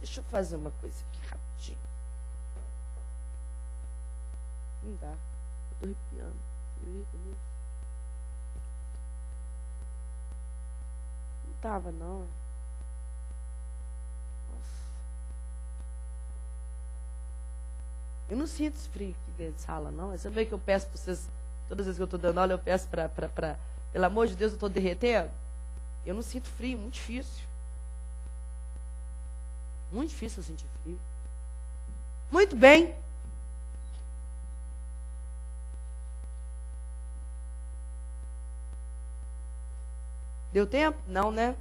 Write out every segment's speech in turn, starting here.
Deixa eu fazer uma coisa aqui rapidinho. Não dá. Eu tô arrepiando. Não tava, não. Nossa. Eu não sinto esse frio aqui dentro de sala, não. Você vê que eu peço para vocês, todas as vezes que eu estou dando aula, eu peço para... Pelo amor de Deus, eu estou derretendo. Eu não sinto frio, muito difícil. Muito difícil eu sentir frio. Muito bem. Deu tempo? Não, né?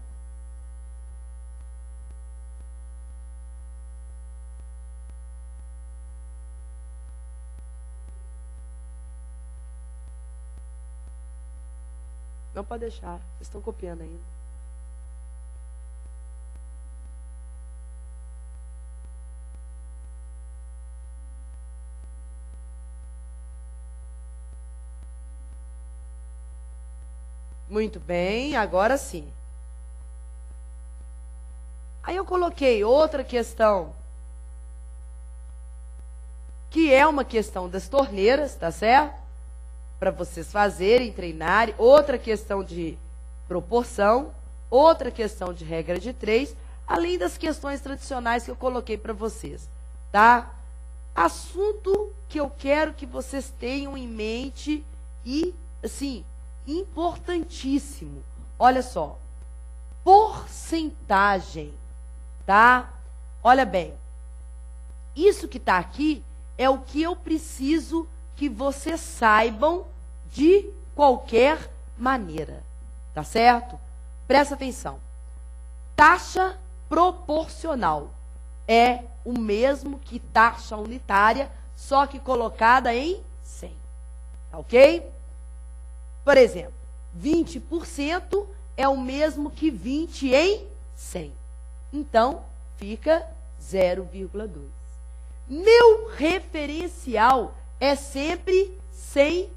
Não pode deixar. Vocês estão copiando ainda. Muito bem, agora sim. Aí eu coloquei outra questão, que é uma questão das torneiras, tá certo? Para vocês fazerem, treinarem. Outra questão de proporção, outra questão de regra de 3, além das questões tradicionais que eu coloquei para vocês, tá? Assunto que eu quero que vocês tenham em mente e, assim, importantíssimo. Olha só. Porcentagem, tá? Olha bem. Isso que está aqui é o que eu preciso que vocês saibam de qualquer maneira. Tá certo? Presta atenção. Taxa proporcional é o mesmo que taxa unitária, só que colocada em 100. Tá ok? Por exemplo, 20% é o mesmo que 20 em 100. Então, fica 0,2. Meu referencial é sempre 100%.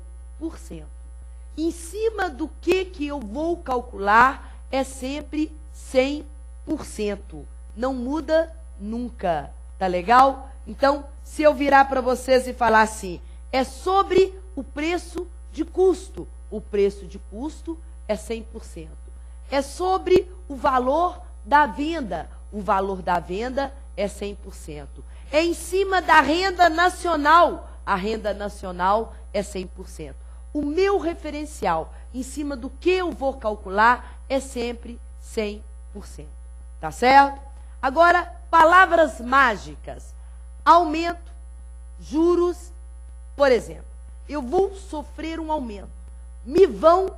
Em cima do que eu vou calcular é sempre 100%. Não muda nunca. Tá legal? Então, se eu virar para vocês e falar assim, é sobre o preço de custo. O preço de custo é 100%. É sobre o valor da venda. O valor da venda é 100%. É em cima da renda nacional. A renda nacional é 100%. O meu referencial, em cima do que eu vou calcular, é sempre 100%. Tá certo? Agora, palavras mágicas. Aumento, juros, por exemplo. Eu vou sofrer um aumento. Me vão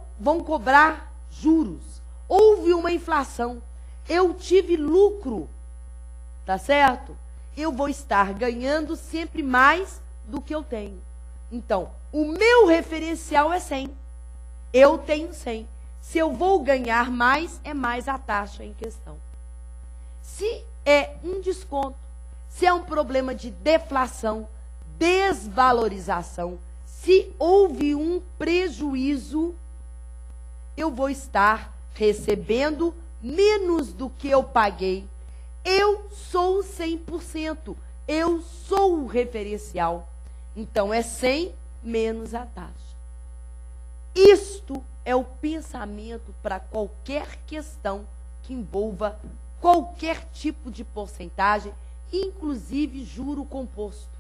cobrar juros. Houve uma inflação. Eu tive lucro. Tá certo? Eu vou estar ganhando sempre mais do que eu tenho. Então, o meu referencial é 100. Eu tenho 100. Se eu vou ganhar mais, é mais a taxa em questão. Se é um desconto, se é um problema de deflação, desvalorização, se houve um prejuízo, eu vou estar recebendo menos do que eu paguei. Eu sou 100%. Eu sou o referencial. Então, é 100 menos a taxa. Isto é o pensamento para qualquer questão que envolva qualquer tipo de porcentagem, inclusive juro composto.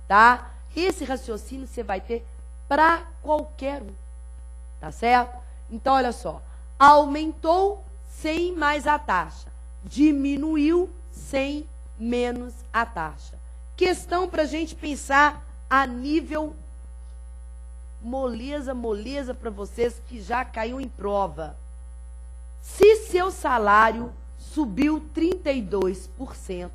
Tá? Esse raciocínio você vai ter para qualquer um. Tá certo? Então, olha só. Aumentou 100 mais a taxa. Diminuiu 100 menos a taxa. Questão para a gente pensar a nível moleza para vocês que já caiu em prova. Se seu salário subiu 32%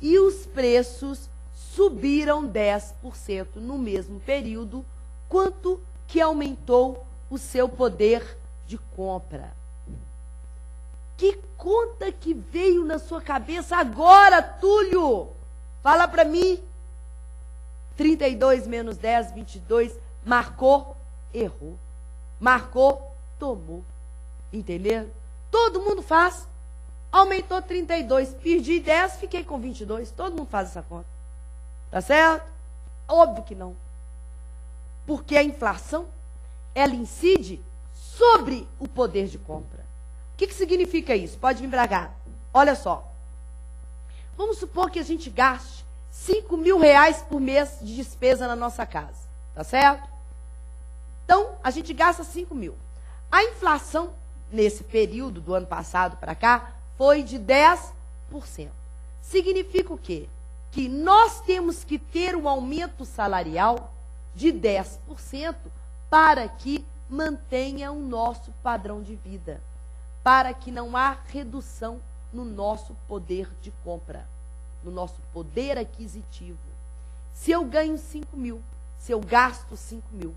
e os preços subiram 10% no mesmo período, quanto que aumentou o seu poder de compra? Que conta que veio na sua cabeça agora, Túlio? Fala para mim. 32 menos 10, 22. Marcou, errou. Marcou, tomou. Entendeu? Todo mundo faz. Aumentou 32, perdi 10, fiquei com 22. Todo mundo faz essa conta. Tá certo? Óbvio que não. Porque a inflação, ela incide sobre o poder de compra. O que significa isso? Pode vir pra cá. Olha só. Vamos supor que a gente gaste 5 mil reais por mês de despesa na nossa casa. Tá certo? Então, a gente gasta 5 mil. A inflação, nesse período do ano passado para cá, foi de 10%. Significa o quê? Que nós temos que ter um aumento salarial de 10% para que mantenha o nosso padrão de vida, para que não há redução no nosso poder de compra, no nosso poder aquisitivo. Se eu ganho 5 mil, se eu gasto 5 mil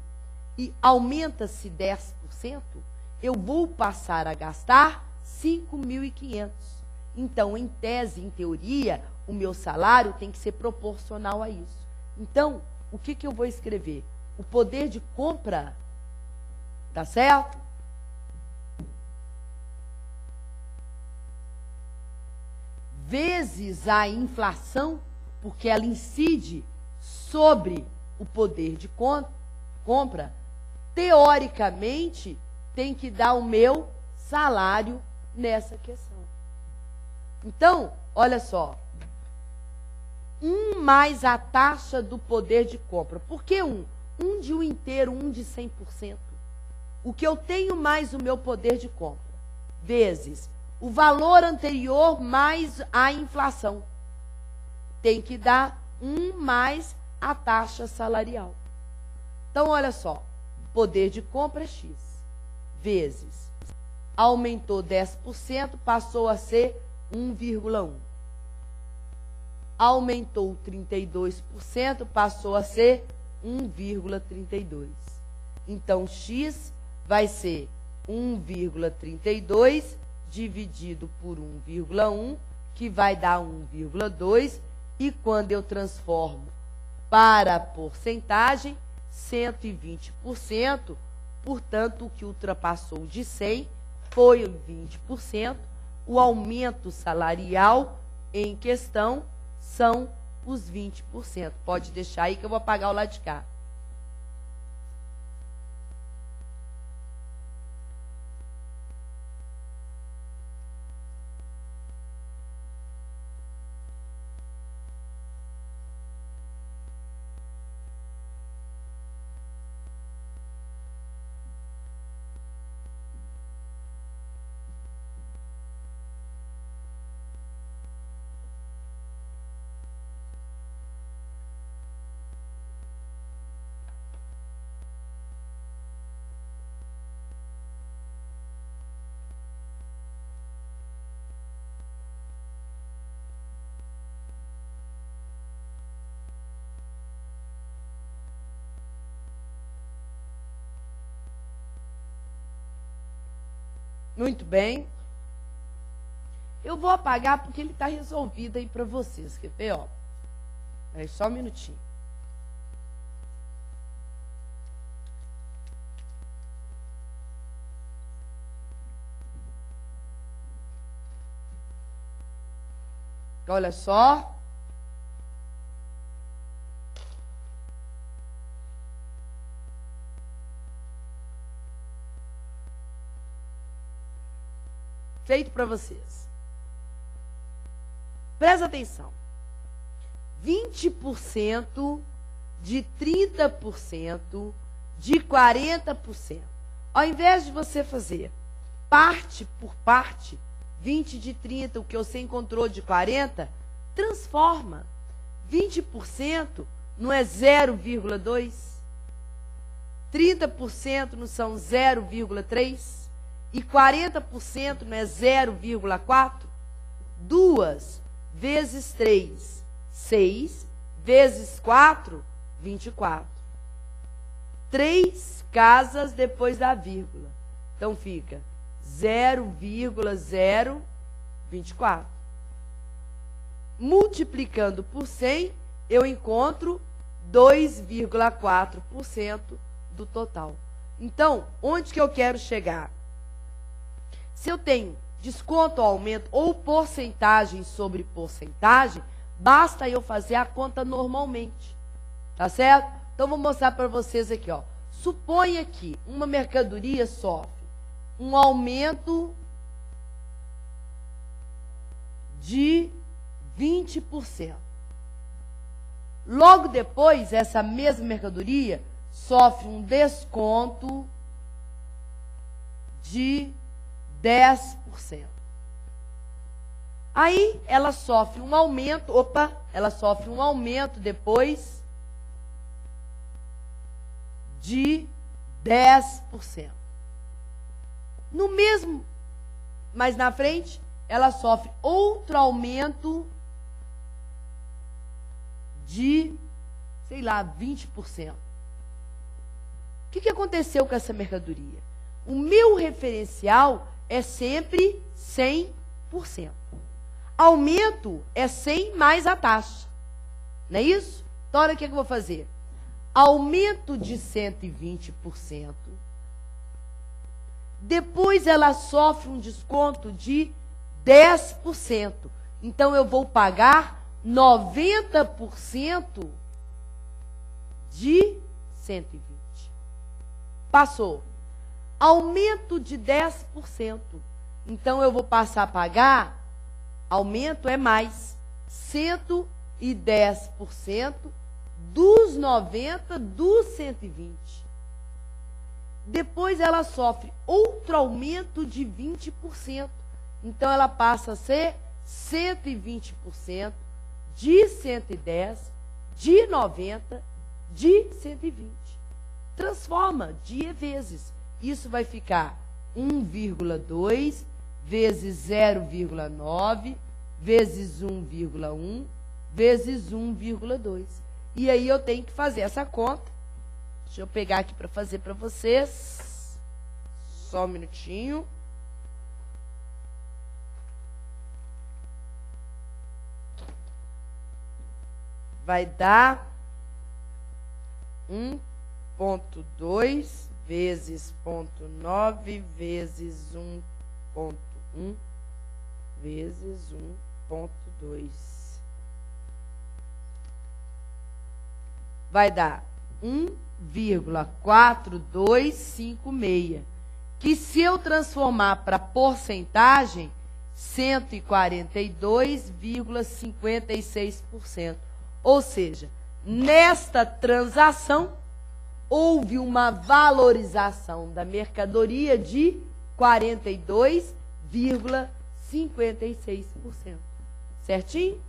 e aumenta-se 10%, eu vou passar a gastar 5.500. Então, em tese, em teoria, o meu salário tem que ser proporcional a isso. Então, o que eu vou escrever? O poder de compra, tá certo? Vezes a inflação, porque ela incide sobre o poder de compra, teoricamente, tem que dar o meu salário nessa questão. Então, olha só. 1 mais a taxa do poder de compra. Por que 1? 1 de 1 inteiro, 1 de 100%. O que eu tenho mais o meu poder de compra, vezes o valor anterior mais a inflação. Tem que dar 1 mais a taxa salarial. Então, olha só. Poder de compra é X. Vezes. Aumentou 10%, passou a ser 1,1. Aumentou 32%, passou a ser 1,32. Então, X vai ser 1,32 dividido por 1,1, que vai dar 1,2. E quando eu transformo para a porcentagem, 120%. Portanto, o que ultrapassou de 100 foi 20%. O aumento salarial em questão são os 20%. Pode deixar aí que eu vou apagar o lado de cá. Muito bem. Eu vou apagar porque ele está resolvido aí para vocês. Quer ver, ó? Aí, só um minutinho. Olha só. Feito para vocês. Presta atenção. 20% de 30% de 40%. Ao invés de você fazer parte por parte, 20 de 30, o que você encontrou de 40, transforma. 20% não é 0,2? 30% não são 0,3? E 40% não é 0,4? 2 vezes 3, 6, vezes 4, 24. 3 casas depois da vírgula. Então fica 0,024. Multiplicando por 100, eu encontro 2,4% do total. Então, onde que eu quero chegar? Se eu tenho desconto ou aumento, ou porcentagem sobre porcentagem, basta eu fazer a conta normalmente. Tá certo? Então, vou mostrar para vocês aqui, ó. Suponha que uma mercadoria sofre um aumento de 20%. Logo depois, essa mesma mercadoria sofre um desconto de 10%. Aí, ela sofre um aumento, ela sofre um aumento depois de 10%. No mesmo, mais na frente, ela sofre outro aumento de, sei lá, 20%. O que aconteceu com essa mercadoria? O meu referencial é sempre 100%. Aumento é 100 mais a taxa. Não é isso? Então, olha o que eu vou fazer. Aumento de 120%. Depois ela sofre um desconto de 10%. Então, eu vou pagar 90% de 120. Passou. Aumento de 10%. Então, eu vou passar a pagar, aumento é mais, 110% dos 90 dos 120. Depois ela sofre outro aumento de 20%. Então, ela passa a ser 120% de 110, de 90, de 120. Transforma dia vezes. Isso vai ficar 1,2 vezes 0,9 vezes 1,1 vezes 1,2. E aí eu tenho que fazer essa conta. Deixa eu pegar aqui para fazer para vocês. Só um minutinho. Vai dar 1,2 vezes 0,9 vezes 1,1 vezes 1,2. Vai dar 1,4256, que se eu transformar para porcentagem, 142,56%. Ou seja, nesta transação, houve uma valorização da mercadoria de 42,56%. Certinho?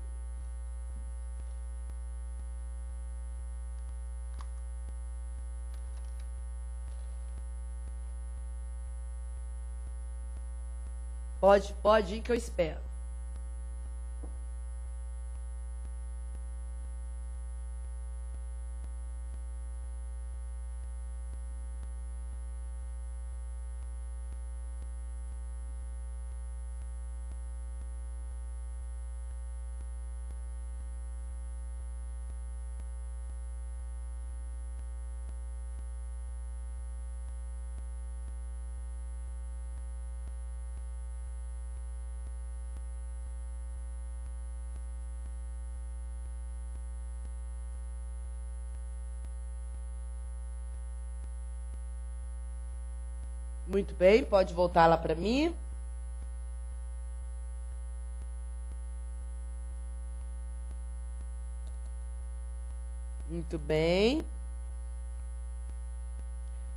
Pode ir que eu espero. Muito bem, pode voltar lá para mim. Muito bem.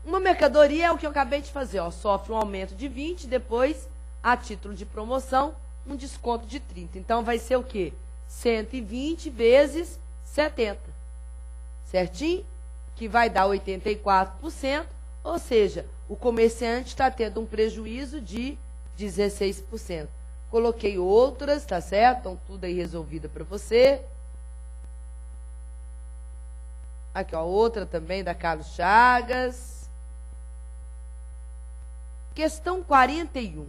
Uma mercadoria é o que eu acabei de fazer, ó, sofre um aumento de 20, depois, a título de promoção, um desconto de 30. Então, vai ser o quê? 120 vezes 70. Certinho? Que vai dar 84%, ou seja, o comerciante está tendo um prejuízo de 16%. Coloquei outras, tá certo? Então, tudo aí resolvido para você. Aqui, ó, outra também da Carlos Chagas. Questão 41.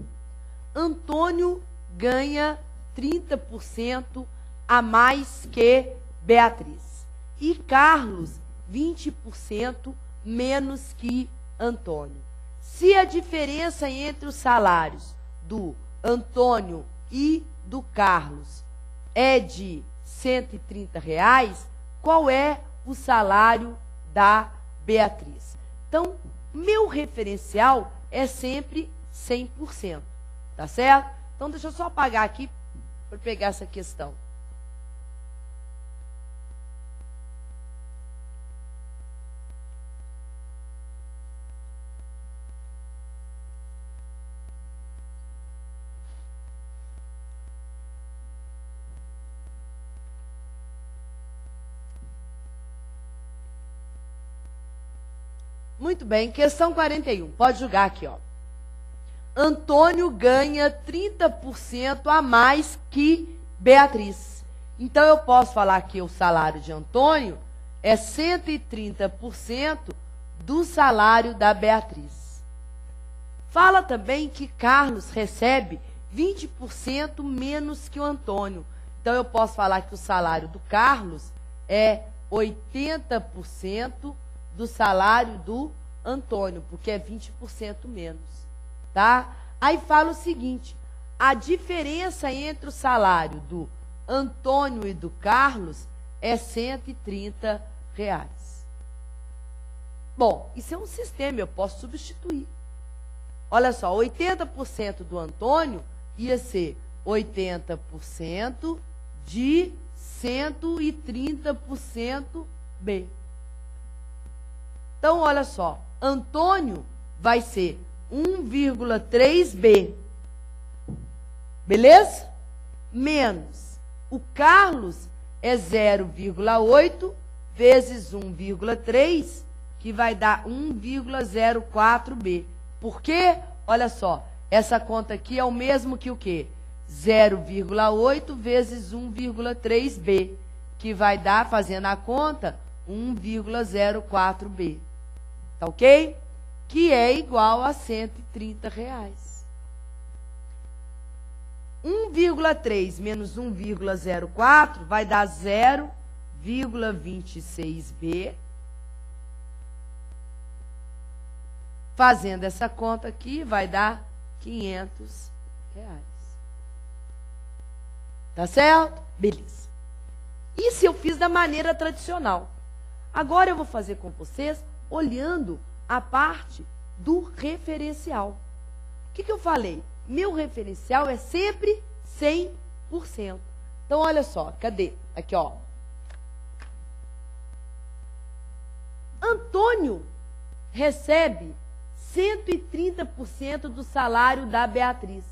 Antônio ganha 30% a mais que Beatriz. E Carlos, 20% menos que Antônio. Se a diferença entre os salários do Antônio e do Carlos é de R$ 130, qual é o salário da Beatriz? Então, meu referencial é sempre 100%, tá certo? Então, deixa eu só apagar aqui para pegar essa questão. Muito bem, questão 41. Pode jogar aqui, ó. Antônio ganha 30% a mais que Beatriz. Então, eu posso falar que o salário de Antônio é 130% do salário da Beatriz. Fala também que Carlos recebe 20% menos que o Antônio. Então, eu posso falar que o salário do Carlos é 80% do salário do Antônio, porque é 20% menos, tá? Aí fala o seguinte, a diferença entre o salário do Antônio e do Carlos é R$ 130. Bom, isso é um sistema, eu posso substituir. Olha só, 80% do Antônio ia ser 80% de 130% B. Então, olha só, Antônio vai ser 1,3B. Beleza? Menos. O Carlos é 0,8 vezes 1,3, que vai dar 1,04B. Por quê? Olha só, essa conta aqui é o mesmo que o quê? 0,8 vezes 1,3B, que vai dar, fazendo a conta, 1,04B. Tá ok? Que é igual a R$ 130. 1,3 menos 1,04 vai dar 0,26B. Fazendo essa conta aqui, vai dar R$ 500. Tá certo? Beleza. Isso eu fiz da maneira tradicional. Agora eu vou fazer com vocês olhando a parte do referencial. O que eu falei? Meu referencial é sempre 100%. Então, olha só, cadê? Aqui, ó. Antônio recebe 130% do salário da Beatriz.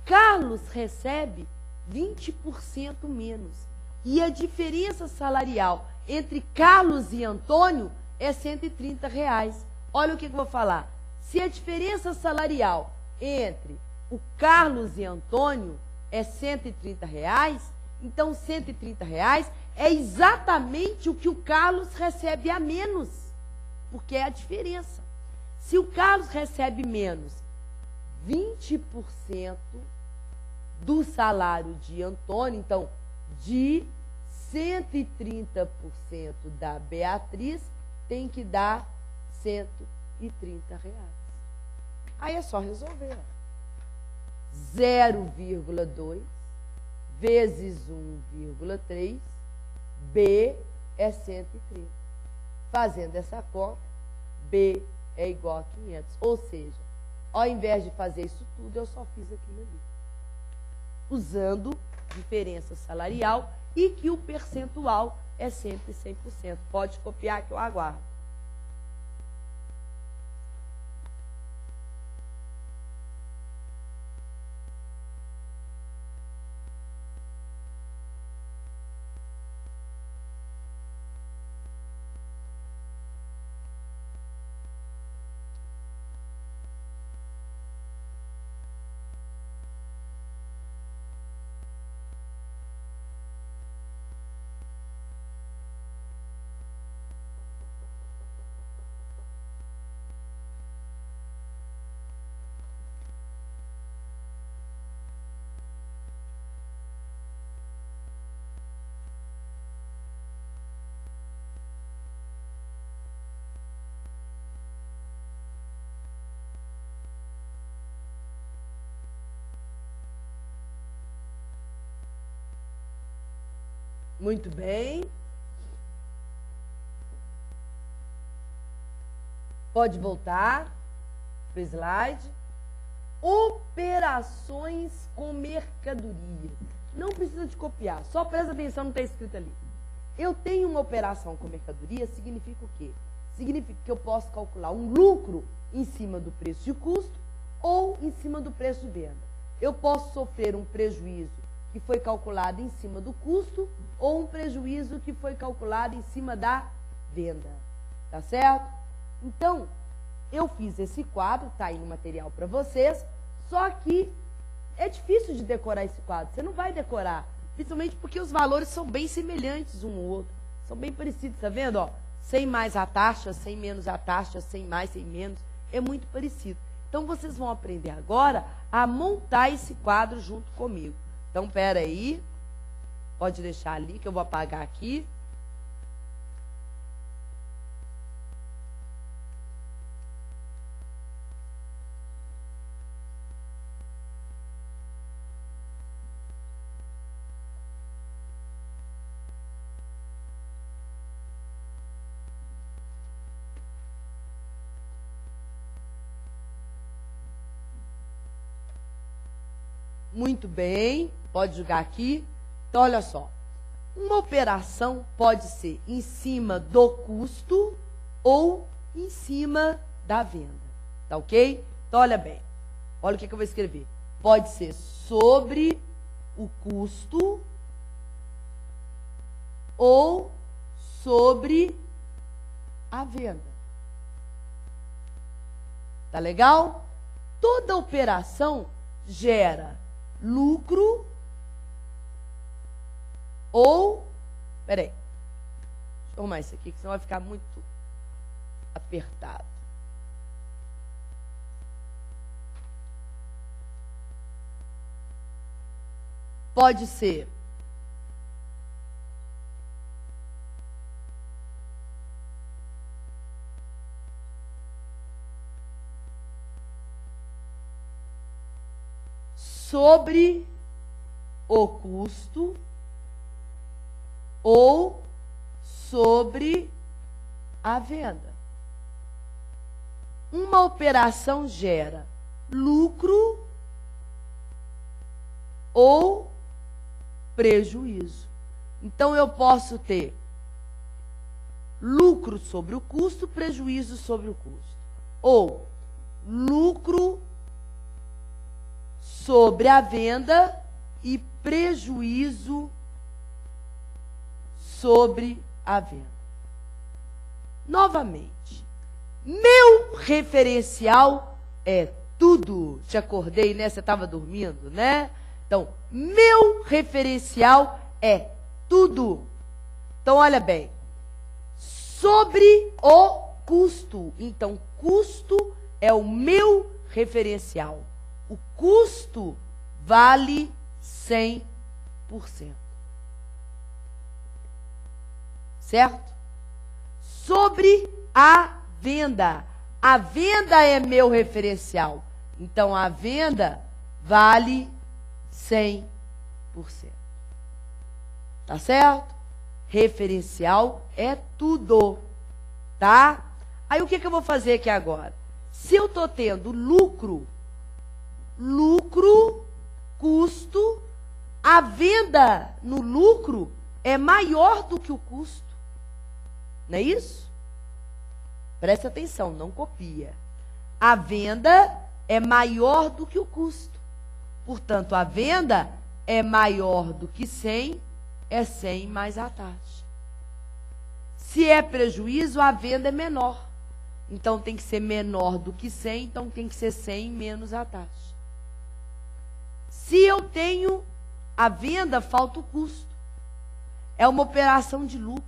Carlos recebe 20% menos. E a diferença salarial entre Carlos e Antônio é R$ 130. Olha o que eu vou falar. Se a diferença salarial entre o Carlos e Antônio é R$ 130, então R$ 130 é exatamente o que o Carlos recebe a menos, porque é a diferença. Se o Carlos recebe menos 20% do salário de Antônio, então, de 130% da Beatriz, tem que dar R$ 130. Aí é só resolver. 0,2 vezes 1,3, B é 130. Fazendo essa conta, B é igual a 500. Ou seja, ao invés de fazer isso tudo, eu só fiz aquilo ali. Usando diferença salarial e que o percentual é sempre 100%. Pode copiar que eu aguardo. Muito bem. Pode voltar para o slide. Operações com mercadoria. Não precisa de copiar, só presta atenção no que está escrito ali. Eu tenho uma operação com mercadoria, significa o quê? Significa que eu posso calcular um lucro em cima do preço de custo ou em cima do preço de venda. Eu posso sofrer um prejuízo que foi calculado em cima do custo ou um prejuízo que foi calculado em cima da venda. Tá certo? Então, eu fiz esse quadro, tá aí no material para vocês, só que é difícil de decorar esse quadro. Você não vai decorar, principalmente porque os valores são bem semelhantes um ao outro. São bem parecidos, tá vendo? Ó, 100 mais a taxa, 100 menos a taxa, 100 mais, 100 menos. É muito parecido. Então, vocês vão aprender agora a montar esse quadro junto comigo. Então, pera aí. Pode deixar ali, que eu vou apagar aqui. Muito bem, pode jogar aqui. Então, olha só. Uma operação pode ser em cima do custo ou em cima da venda. Tá ok? Então, olha bem. Olha o que eu vou escrever. Pode ser sobre o custo ou sobre a venda. Tá legal? Toda operação gera lucro ou... Peraí. Deixa eu arrumar isso aqui, que senão vai ficar muito apertado. Pode ser sobre o custo ou sobre a venda. Uma operação gera lucro ou prejuízo. Então, eu posso ter lucro sobre o custo, prejuízo sobre o custo. Ou lucro sobre a venda e prejuízo sobre a venda. Novamente, meu referencial é tudo. Te acordei, né? Você estava dormindo, né? Então, meu referencial é tudo. Então, olha bem. Sobre o custo. Então, custo é o meu referencial. O custo vale 100%. Certo? Sobre a venda. A venda é meu referencial. Então, a venda vale 100%. Tá certo? Referencial é tudo. Tá? Aí, o que eu vou fazer aqui agora? Se eu estou tendo lucro, custo, a venda no lucro é maior do que o custo. Não é isso? Presta atenção, não copia. A venda é maior do que o custo. Portanto, a venda é maior do que 100, é 100 mais a taxa. Se é prejuízo, a venda é menor. Então, tem que ser menor do que 100, então tem que ser 100 menos a taxa. Se eu tenho a venda, falta o custo. É uma operação de lucro.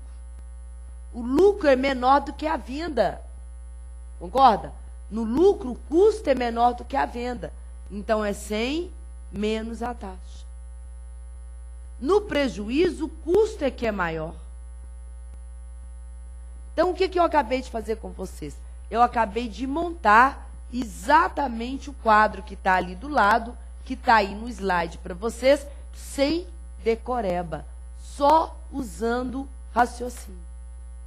O lucro é menor do que a venda. Concorda? No lucro, o custo é menor do que a venda. Então, é 100 menos a taxa. No prejuízo, o custo é que é maior. Então, o que eu acabei de fazer com vocês? Eu acabei de montar exatamente o quadro que está ali do lado, que está aí no slide para vocês, sem decoreba. só usando raciocínio.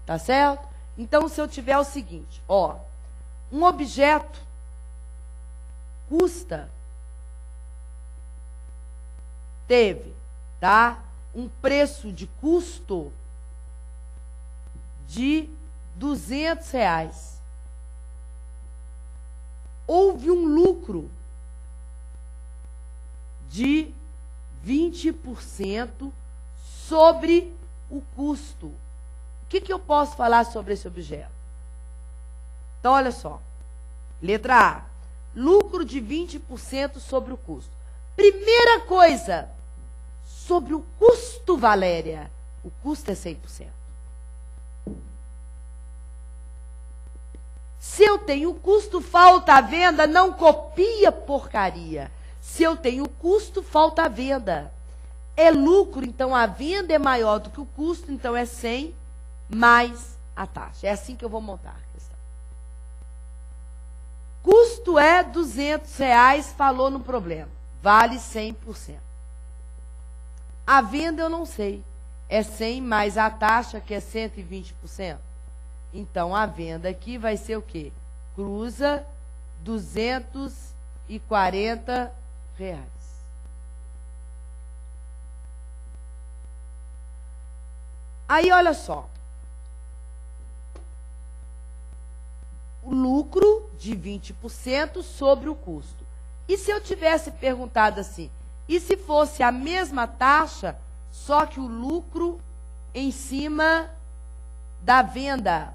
Tá certo? Então, se eu tiver o seguinte, ó, um objeto teve, tá? Um preço de custo de R$200. Houve um lucro de 20% sobre o custo. O que eu posso falar sobre esse objeto? Então, olha só. Letra A. Lucro de 20% sobre o custo. Primeira coisa, sobre o custo, Valéria. O custo é 100%. Se eu tenho custo, falta a venda, não copia porcaria. Se eu tenho custo, falta a venda. É lucro, então a venda é maior do que o custo, então é 100 mais a taxa. É assim que eu vou montar a questão. Custo é R$200, falou no problema. Vale 100%. A venda eu não sei. É 100 mais a taxa, que é 120%. Então, a venda aqui vai ser o quê? Cruza R$240. Aí, olha só. O lucro de 20% sobre o custo. E se eu tivesse perguntado assim, e se fosse a mesma taxa, só que o lucro em cima da venda?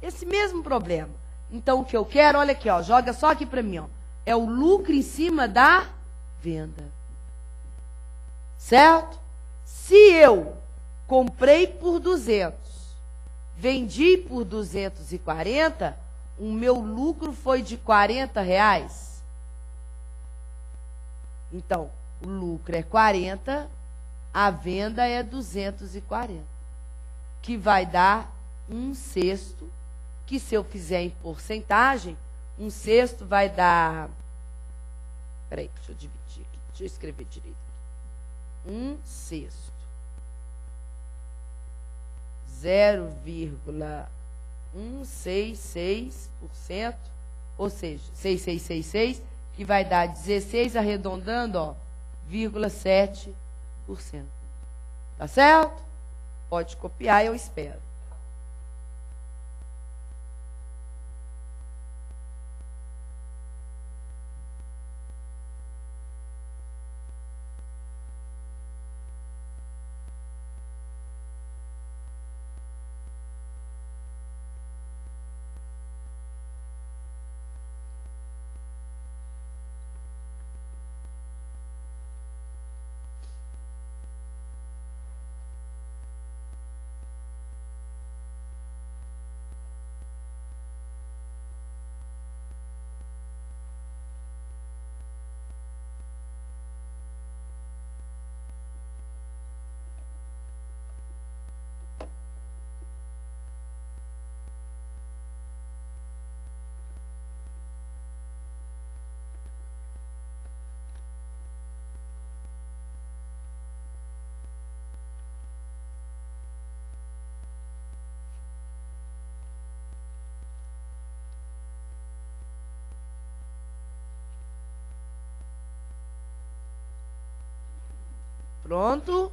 Esse mesmo problema. Então, o que eu quero, olha aqui, ó, joga só aqui para mim, ó, é o lucro em cima da venda. Certo? Se eu comprei por 200, vendi por 240, o meu lucro foi de R$40. Então, o lucro é 40, a venda é 240, que vai dar 1/6, que se eu fizer em porcentagem, 1/6 vai dar... Peraí, deixa eu dividir aqui, deixa eu escrever direito. 1/6. 0,166%, ou seja, 6666, que vai dar 16, arredondando, ó, 0,7%. Tá certo? Pode copiar, eu espero. Pronto?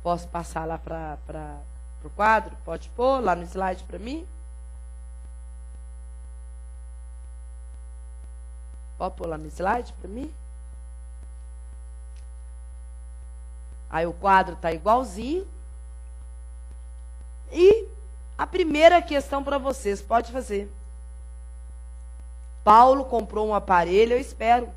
Posso passar lá para o quadro? Pode pôr lá no slide para mim? Pode pôr lá no slide para mim? Aí o quadro está igualzinho. E a primeira questão para vocês, pode fazer. Paulo comprou um aparelho, eu espero.